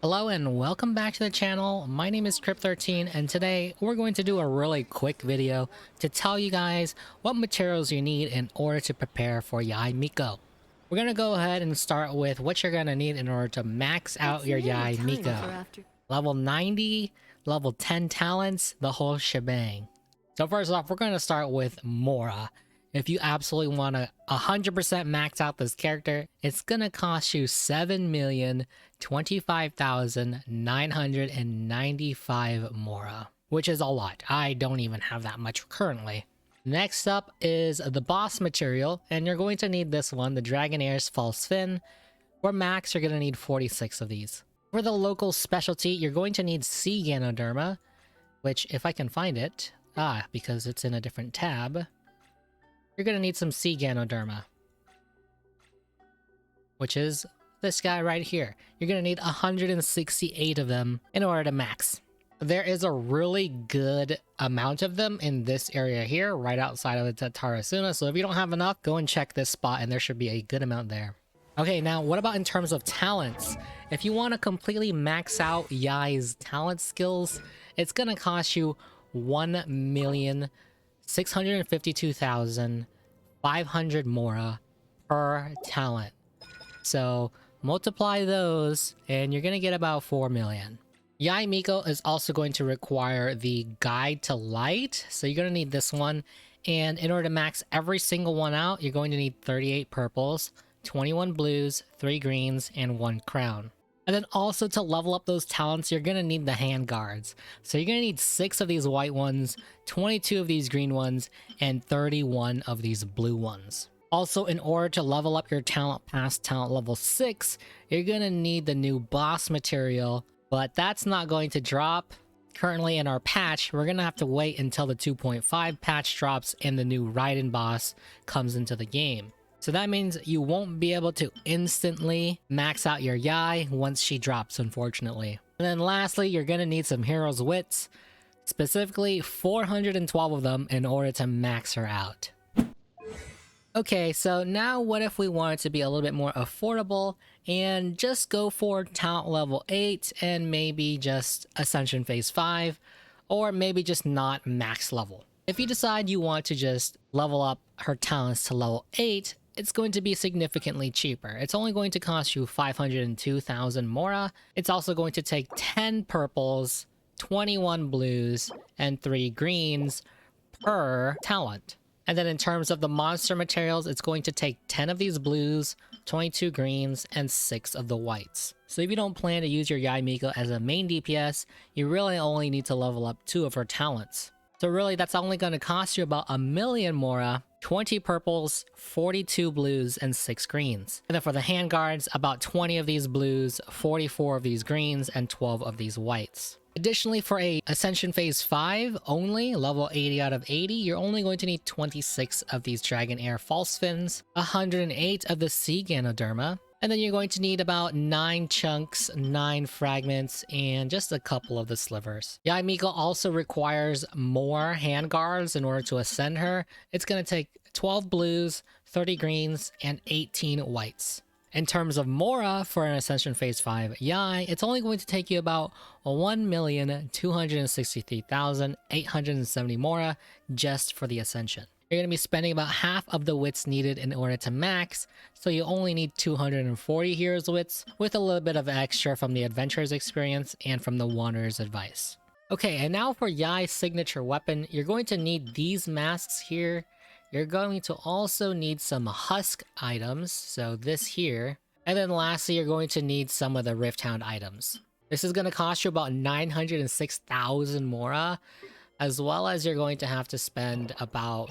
Hello and welcome back to the channel. My name is Crypt13 and today we're going to do a really quick video to tell you guys what materials you need in order to prepare for Yae Miko. We're going to go ahead and start with what you're going to need in order to max out your Yae Miko. Level 90, level 10 talents, the whole shebang. So first off, we're going to start with Mora. If you absolutely want to 100% max out this character, it's going to cost you 7,025,995 Mora, which is a lot. I don't even have that much currently. Next up is the boss material, and you're going to need this one, the Dragonair's False Fin. For max, you're going to need 46 of these. For the local specialty, you're going to need Sea Ganoderma, which if I can find it, because it's in a different tab, you're going to need some Sea Ganoderma, which is this guy right here. You're going to need 168 of them in order to max. There is a really good amount of them in this area here, right outside of the Tatarasuna. So if you don't have enough, go and check this spot and there should be a good amount there. Okay, now what about in terms of talents? If you want to completely max out Yae's talent skills, it's going to cost you 1,652,500 Mora per talent. So multiply those and you're going to get about 4 million. Yae Miko is also going to require the Guide to Light. So you're going to need this one. And in order to max every single one out, you're going to need 38 purples, 21 blues, 3 greens, and 1 crown. And then also to level up those talents, you're going to need the hand guards. So you're going to need 6 of these white ones, 22 of these green ones, and 31 of these blue ones. Also, in order to level up your talent past talent level 6, you're going to need the new boss material, but that's not going to drop. Currently in our patch, we're going to have to wait until the 2.5 patch drops and the new Raiden boss comes into the game. So that means you won't be able to instantly max out your Yae once she drops, unfortunately. And then lastly, you're going to need some Hero's Wits, specifically 412 of them in order to max her out. Okay, so now what if we wanted to be a little bit more affordable and just go for talent level 8 and maybe just Ascension Phase 5, or maybe just not max level? If you decide you want to just level up her talents to level 8, it's going to be significantly cheaper. It's only going to cost you 502,000 Mora. It's also going to take 10 purples, 21 blues, and 3 greens per talent. And then in terms of the monster materials, it's going to take 10 of these blues, 22 greens, and 6 of the whites. So if you don't plan to use your Yae Miko as a main DPS, you really only need to level up 2 of her talents. So really, that's only going to cost you about 1 million Mora, 20 purples, 42 blues, and 6 greens. And then for the hand guards, about 20 of these blues, 44 of these greens, and 12 of these whites. Additionally, for a Ascension Phase 5 only, level 80 out of 80, you're only going to need 26 of these Dragonair False Fins, 108 of the Sea Ganoderma, and then you're going to need about 9 chunks, 9 fragments, and just a couple of the slivers. Yae Miko also requires more hand guards in order to ascend her. It's going to take 12 blues, 30 greens, and 18 whites. In terms of Mora for an Ascension Phase 5 Yae, it's only going to take you about 1,263,870 Mora just for the Ascension. You're going to be spending about half of the wits needed in order to max, so you only need 240 Heroes Wits, with a little bit of extra from the Adventurer's experience and from the Wanderer's advice. Okay, and now for Yae's signature weapon, you're going to need these masks here. You're going to also need some husk items, so this here. And then lastly, you're going to need some of the Rift Hound items. This is going to cost you about 906,000 Mora, as well as you're going to have to spend about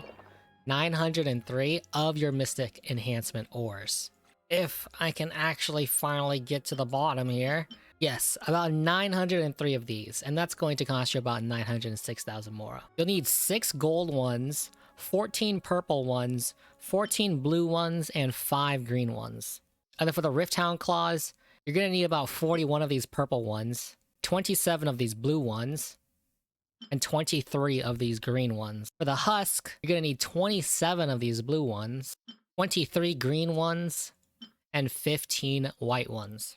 903 of your Mystic Enhancement ores. If I can actually finally get to the bottom here. Yes, about 903 of these, and that's going to cost you about 906,000 Mora. You'll need 6 gold ones, 14 purple ones, 14 blue ones, and 5 green ones. And then for the Rift Hound claws, you're going to need about 41 of these purple ones, 27 of these blue ones, and 23 of these green ones. For the husk, you're going to need 27 of these blue ones, 23 green ones, and 15 white ones.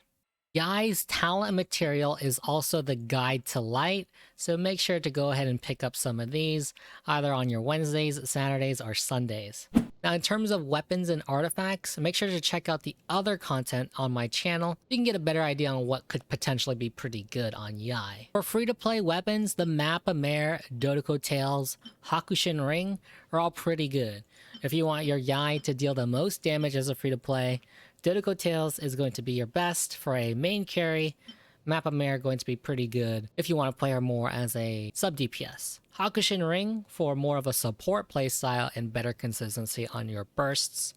Yae's talent material is also the Guide to Light, so make sure to go ahead and pick up some of these, either on your Wednesdays, Saturdays, or Sundays. Now, in terms of weapons and artifacts, make sure to check out the other content on my channel. You can get a better idea on what could potentially be pretty good on Yae. For free-to-play weapons, the Mappa Mare, Dodoko Tails, Hakushin Ring are all pretty good. If you want your Yae to deal the most damage as a free-to-play, Dodoko Tails is going to be your best for a main carry. Mappa Mare going to be pretty good if you want to play her more as a sub DPS. Hakushin Ring for more of a support playstyle and better consistency on your bursts.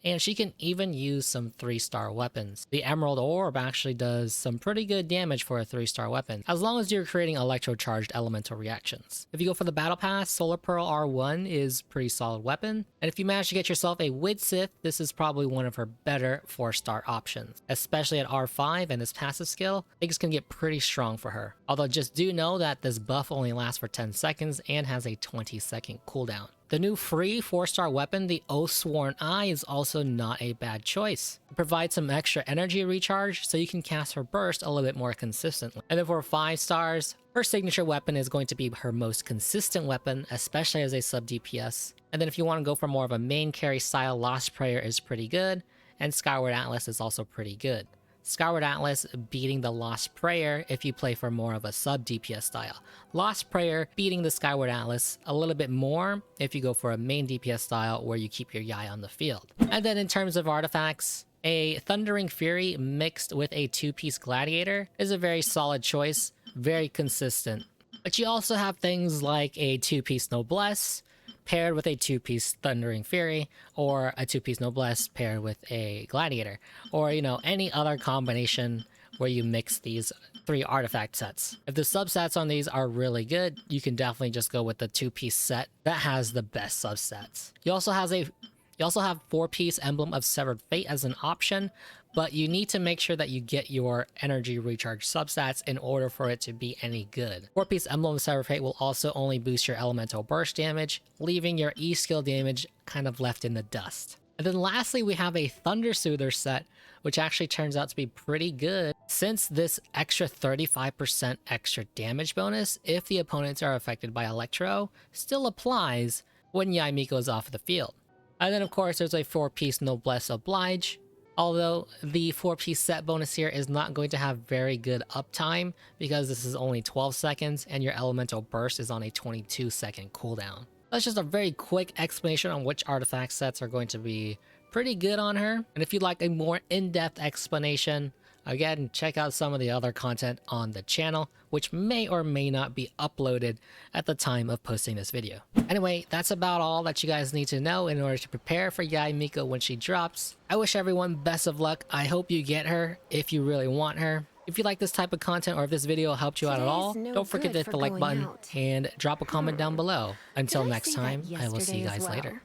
And she can even use some 3-star weapons. The Emerald Orb actually does some pretty good damage for a 3-star weapon, as long as you're creating electro-charged elemental reactions. If you go for the Battle Pass, Solar Pearl R1 is a pretty solid weapon. And if you manage to get yourself a Widsith, this is probably one of her better 4-star options. Especially at R5 and this passive skill, things can get pretty strong for her. Although just do know that this buff only lasts for 10 seconds and has a 20-second cooldown. The new free 4-star weapon, the Oathsworn Eye, is also not a bad choice. It provides some extra energy recharge so you can cast her burst a little bit more consistently. And then for 5 stars, her signature weapon is going to be her most consistent weapon, especially as a sub DPS. And then if you want to go for more of a main carry style, Lost Prayer is pretty good, and Skyward Atlas is also pretty good. Skyward Atlas beating the Lost Prayer if you play for more of a sub DPS style. Lost Prayer beating the Skyward Atlas a little bit more if you go for a main DPS style where you keep your Yae on the field. And then in terms of artifacts, a Thundering Fury mixed with a 2-piece Gladiator is a very solid choice, very consistent. But you also have things like a 2-piece Noblesse paired with a 2-piece Thundering Fury, or a 2-piece Noblesse paired with a Gladiator, or any other combination where you mix these 3 artifact sets. If the subsets on these are really good, you can definitely just go with the 2-piece set that has the best subsets. You also have 4-piece Emblem of Severed Fate as an option, but you need to make sure that you get your energy recharge substats in order for it to be any good. 4-piece Emblem of Severed Fate will also only boost your elemental burst damage, leaving your E-skill damage kind of left in the dust. And then lastly, we have a Thunder Soother set, which actually turns out to be pretty good, since this extra 35% extra damage bonus, if the opponents are affected by Electro, still applies when Yae Miko is off the field. And then of course there's a 4-piece Noblesse Oblige, although the 4-piece set bonus here is not going to have very good uptime because this is only 12 seconds and your elemental burst is on a 22-second cooldown. That's just a very quick explanation on which artifact sets are going to be pretty good on her. And if you'd like a more in-depth explanation, again, check out some of the other content on the channel, which may or may not be uploaded at the time of posting this video. Anyway, that's about all that you guys need to know in order to prepare for Yae Miko when she drops. I wish everyone best of luck. I hope you get her if you really want her. If you like this type of content or if this video helped you out at all, don't forget to hit the like button and drop a comment down below. Until next time, I will see you guys later.